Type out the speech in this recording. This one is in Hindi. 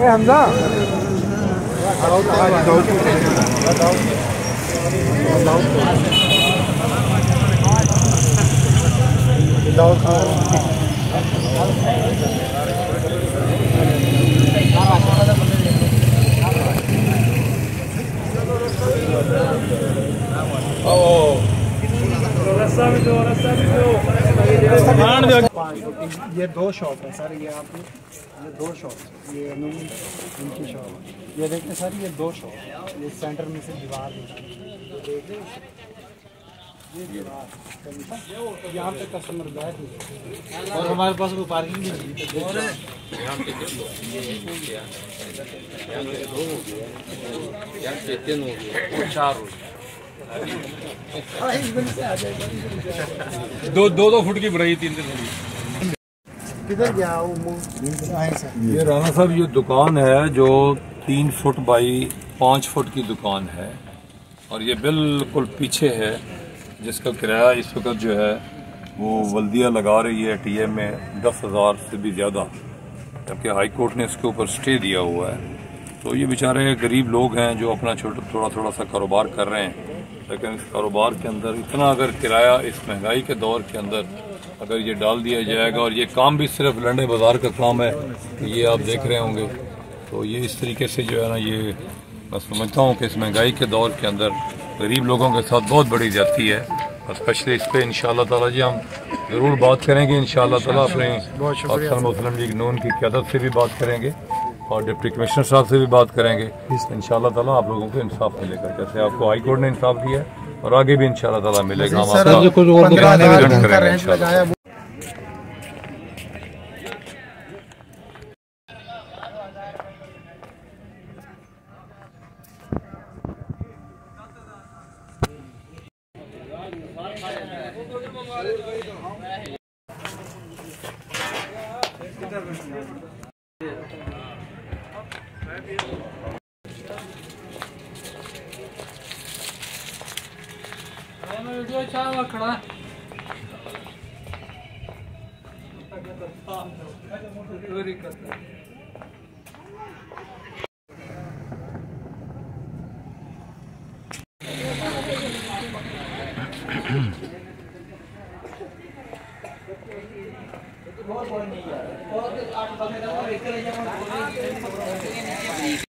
हमजा ये 2 शॉप है सर, ये आपकी ये 2 शॉप, ये इनकी शॉप। ये देखें सर, ये 2 शॉप, ये सेंटर में से दीवार ये दीवार, यहाँ पे कस्टमर बैठ और हमारे पास वो पार्किंग भी नहीं है। दो फुट की बनाई, 3 फुट। किधर गया ये राना साहब, ये दुकान है जो 3 फुट बाई 5 फुट की दुकान है, और ये बिल्कुल पीछे है, जिसका किराया इस वक्त जो है वो वल्दिया लगा रही है टीएम में 10,000 से भी ज़्यादा, जबकि हाई कोर्ट ने इसके ऊपर स्टे दिया हुआ है। तो ये बेचारे गरीब लोग हैं जो अपना थोड़ा सा कारोबार कर रहे हैं, लेकिन इस कारोबार के अंदर इतना अगर किराया इस महंगाई के दौर के अंदर अगर ये डाल दिया जाएगा, और ये काम भी सिर्फ लंडे बाजार का काम है, ये आप देख रहे होंगे, तो ये इस तरीके से जो है ना, ये मैं समझता हूँ कि इस महंगाई के दौर के अंदर गरीब लोगों के साथ बहुत बड़ी जाती है। और स्पेशली इस पर इंशाअल्लाह ताला जी हम ज़रूर बात करेंगे, इंशाअल्लाह ताला अपने पाकिस्तान मुस्लिम लीग नून की क़यादत से भी बात करेंगे और डिप्टी कमिश्नर साहब से भी बात करेंगे। इंशाअल्लाह ताला आप लोगों को इंसाफ मिलेगा, जैसे आपको हाई कोर्ट ने इंसाफ दिया है और आगे भी इंशाअल्लाह ताला मिलेगा। हम आपका खड़ा